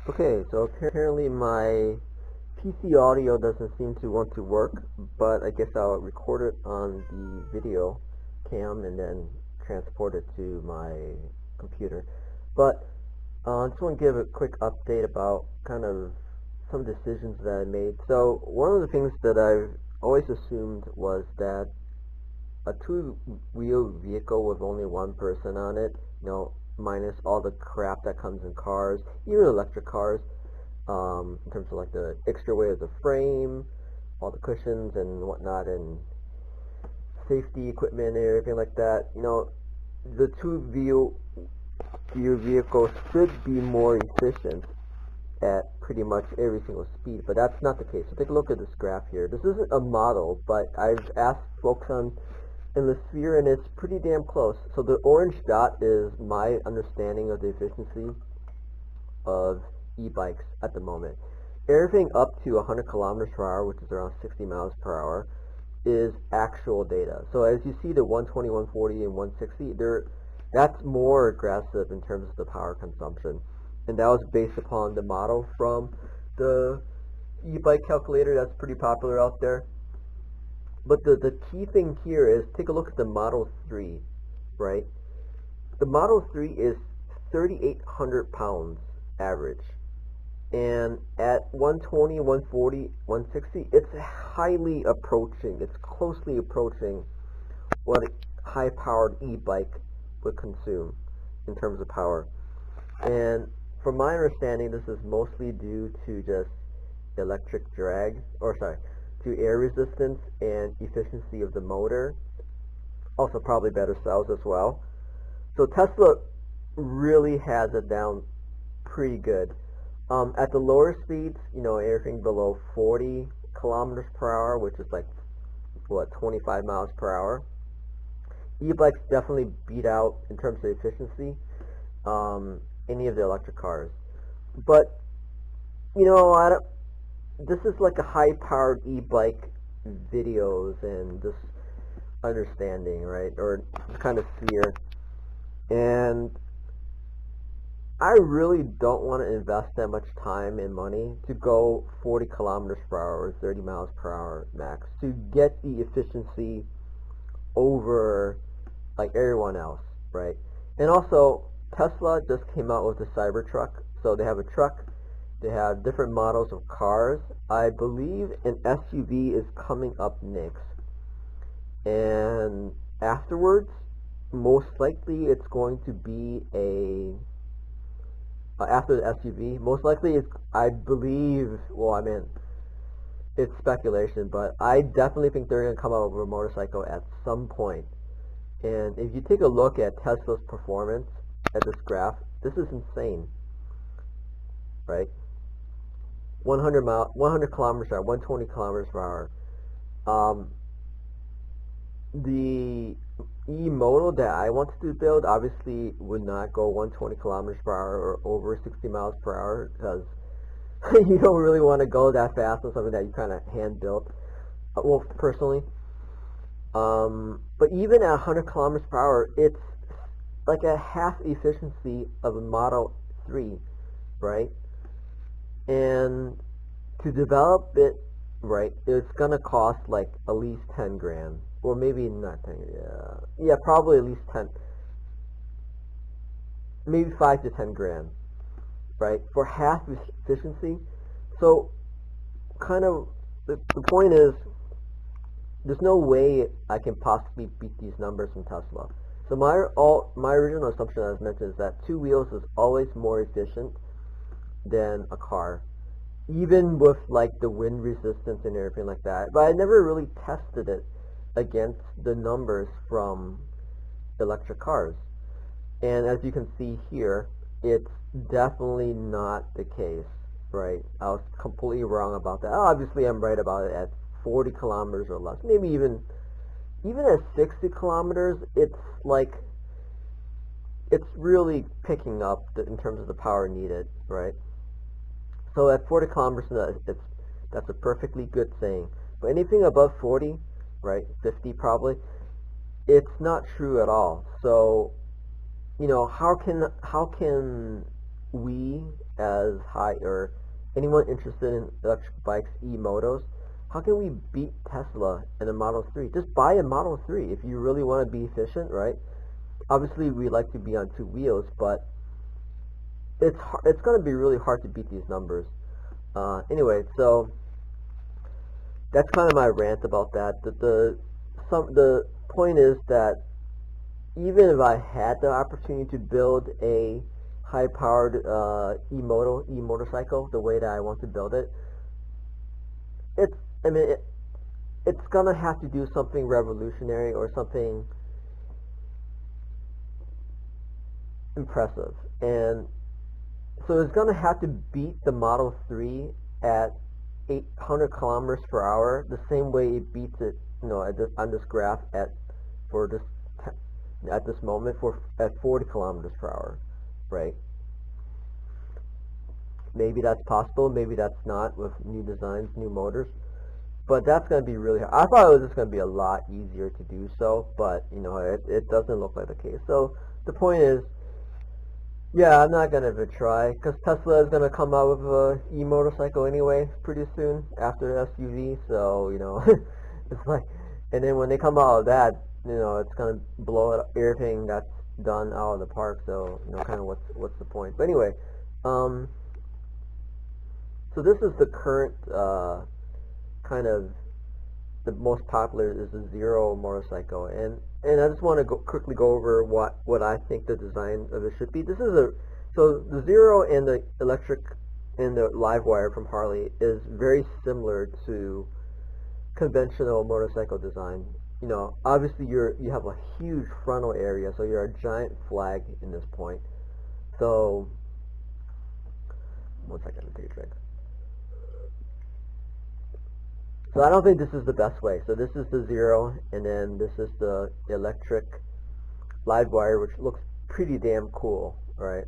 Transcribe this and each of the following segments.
Okay, so apparently my PC audio doesn't seem to want to work, but I guess I'll record it on the video cam and then transport it to my computer. But I just want to give a quick update about kind of some decisions that I made. So one of the things that I've always assumed was that a two-wheel vehicle with only one person on it, minus all the crap that comes in cars, even electric cars, in terms of like the extra weight of the frame, all the cushions and whatnot, and safety equipment and everything like that. The two-wheel vehicle should be more efficient at pretty much every single speed, but that's not the case. So take a look at this graph here. This isn't a model, but I've asked folks in the sphere, and it's pretty damn close. So the orange dot is my understanding of the efficiency of e-bikes at the moment. Everything up to 100 kilometers per hour, which is around 60 miles per hour, is actual data. So as you see the 120, 140, and 160, that's more aggressive in terms of the power consumption. And that was based upon the model from the e-bike calculator that's pretty popular out there. But the key thing here is take a look at the Model 3, right? The Model 3 is 3,800 pounds average. And at 120, 140, 160, it's closely approaching what a high-powered e-bike would consume in terms of power. And from my understanding, this is mostly due to just electric drag, to air resistance and efficiency of the motor. Also probably better cells as well. So Tesla really has it down pretty good. At the lower speeds, everything below 40 kilometers per hour, which is like, 25 miles per hour, e-bikes definitely beat out, in terms of efficiency, any of the electric cars. But, this is like a high-powered e-bike videos and this understanding, right, or kind of sphere. And I really don't want to invest that much time and money to go 40 kilometers per hour or 30 miles per hour max to get the efficiency over like everyone else, right? And also, Tesla just came out with the Cybertruck. So they have a truck, they have different models of cars. I believe an SUV is coming up next. And afterwards, most likely it's going to be after the SUV, most likely I believe, it's speculation, but I definitely think they're going to come out with a motorcycle at some point. And if you take a look at Tesla's performance at this graph, this is insane, right? 100 kilometers per hour, 120 kilometers per hour. The emoto that I wanted to build obviously would not go 120 kilometers per hour or over 60 miles per hour because you don't really want to go that fast on something that you kind of hand built. Well, personally. But even at 100 kilometers per hour, it's like a half efficiency of a Model 3, right? And to develop it, right, it's gonna cost like at least 10 grand. Or maybe not 10, yeah, probably at least 10, maybe 5 to 10 grand, right, for half efficiency. So, kind of, the point is, there's no way I can possibly beat these numbers from Tesla. So my original assumption, as mentioned, is that two wheels is always more efficient than a car, even with like the wind resistance and everything like that. But I never really tested it against the numbers from electric cars. And as you can see here, it's definitely not the case, right? I was completely wrong about that. Obviously, I'm right about it at 40 kilometers or less. Maybe even at 60 kilometers, it's like, it's really picking up in terms of the power needed, right? So at 40 kilometers, that's a perfectly good thing. But anything above 40, right, 50 probably, it's not true at all. So, how can we as high or anyone interested in electric bikes, e-motos, how can we beat Tesla in a Model 3? Just buy a Model 3 if you really want to be efficient, right? Obviously, we like to be on two wheels, but it's going to be really hard to beat these numbers. Anyway, so that's kind of my rant about that. The point is that even if I had the opportunity to build a high-powered e-motorcycle the way that I want to build it, it's I mean it's gonna have to do something revolutionary or something impressive, and so it's gonna have to beat the Model 3 at 800 kilometers per hour, the same way it beats it, on this graph for this at this moment at 40 kilometers per hour, right? Maybe that's possible, maybe that's not with new designs, new motors, but that's going to be really hard. I thought it was just going to be a lot easier to do so, but it doesn't look like the case. So the point is, yeah, I'm not going to even try, because Tesla is going to come out with a e-motorcycle anyway pretty soon after the SUV, so, it's like, and then when they come out of that, it's going to blow it, everything that's done out of the park, so, kind of what's the point. But anyway, so this is the current, kind of, the most popular is the Zero motorcycle, and I just want to quickly go over what I think the design of it should be. So the Zero and the electric and the live wire from Harley is very similar to conventional motorcycle design. Obviously you have a huge frontal area, so you're a giant flag in this point. So, one second, take a drink. So I don't think this is the best way. So this is the Zero, and then this is the electric live wire, which looks pretty damn cool, right?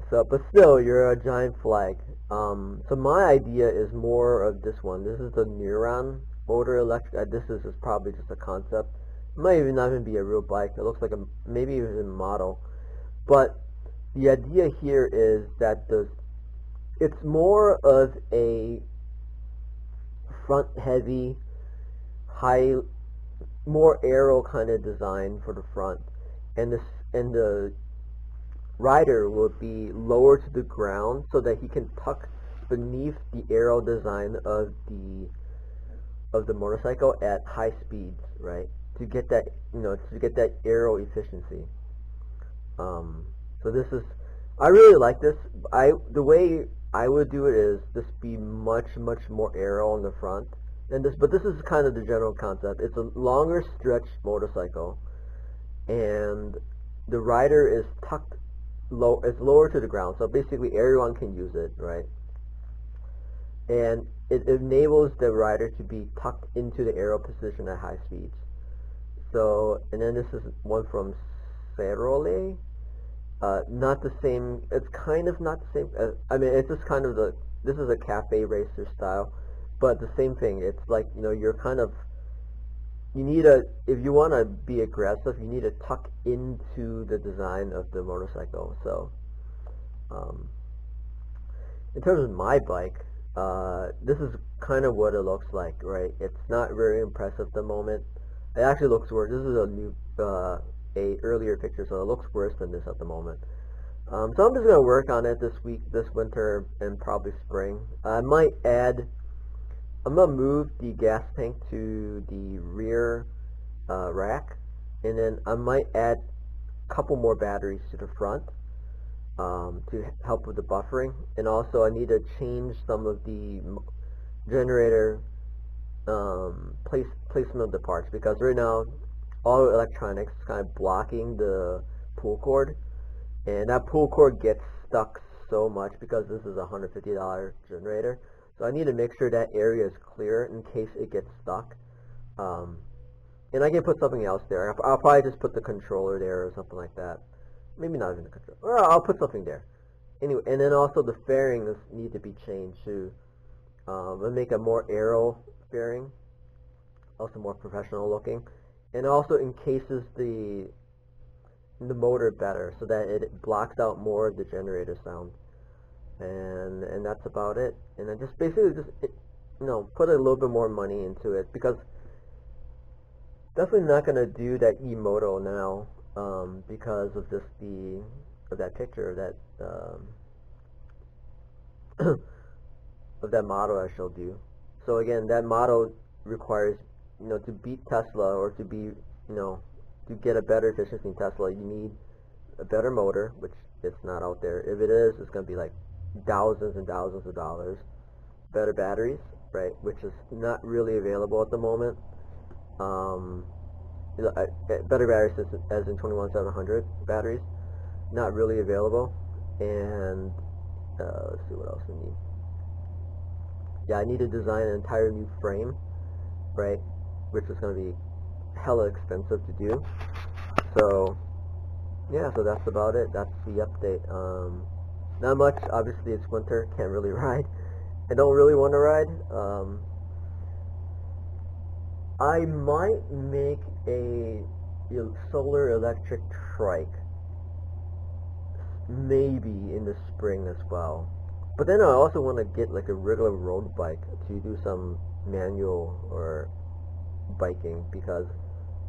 So, but still, you're a giant flag. So my idea is more of this one. This is the Neuron motor electric. This is probably just a concept. It might even not even be a real bike. It looks like maybe even a model. But the idea here is that it's more of a front-heavy, more aero kind of design for the front, and the rider will be lower to the ground so that he can tuck beneath the aero design of the motorcycle at high speeds, right? To get that aero efficiency. So this is, I really like this. The way I would do it is just be much more aero on the front than this, but this is kind of the general concept. It's a longer stretch motorcycle, and the rider is tucked low. It's lower to the ground, so basically everyone can use it, right? And it enables the rider to be tucked into the aero position at high speeds. So, and then this is one from Cerole. Not the same. It's kind of not the same. It's just kind of this is a cafe racer style, but the same thing. It's like you're kind of if you want to be aggressive, you need to tuck into the design of the motorcycle. So, in terms of my bike, this is kind of what it looks like, right? It's not very impressive at the moment. It actually looks worse. This is a new a earlier picture, so it looks worse than this at the moment. So I'm just going to work on it this winter, and probably spring. I'm going to move the gas tank to the rear rack, and then I might add a couple more batteries to the front to help with the buffering, and also I need to change some of the generator placement of the parts, because right now all electronics is kind of blocking the pull cord, and that pull cord gets stuck so much because this is a $150 generator. So I need to make sure that area is clear in case it gets stuck. And I can put something else there. I'll probably just put the controller there or something like that. Maybe not even the controller. Or I'll put something there. Anyway, and then also the fairings need to be changed to make a more aero fairing, also more professional looking. And also in cases the the motor better so that it blocks out more of the generator sound. And that's about it. And I just basically just put a little bit more money into it, because definitely not gonna do that emoto now, because of just of that picture of that of that model I showed you. So again, that model requires, to beat Tesla, or to be, to get a better efficiency in Tesla, you need a better motor, which it's not out there. If it is, it's going to be like thousands and thousands of dollars. Better batteries, right, which is not really available at the moment. Better batteries as in 21700 batteries, not really available. And let's see what else we need. Yeah, I need to design an entire new frame, right, which is going to be hella expensive to do. So yeah, so that's about it. That's the update. Not much. Obviously, it's winter. Can't really ride. I don't really want to ride. I might make a solar electric trike, maybe in the spring as well. But then I also want to get like a regular road bike to do some manual or biking, because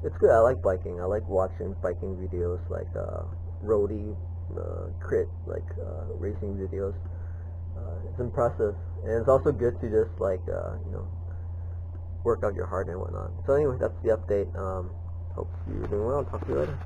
it's good. I like biking. I like watching biking videos, like roadie, crit, like racing videos. It's impressive, and it's also good to just like work out your heart and whatnot. So anyway, that's the update. Hope you're doing well. Talk to you later.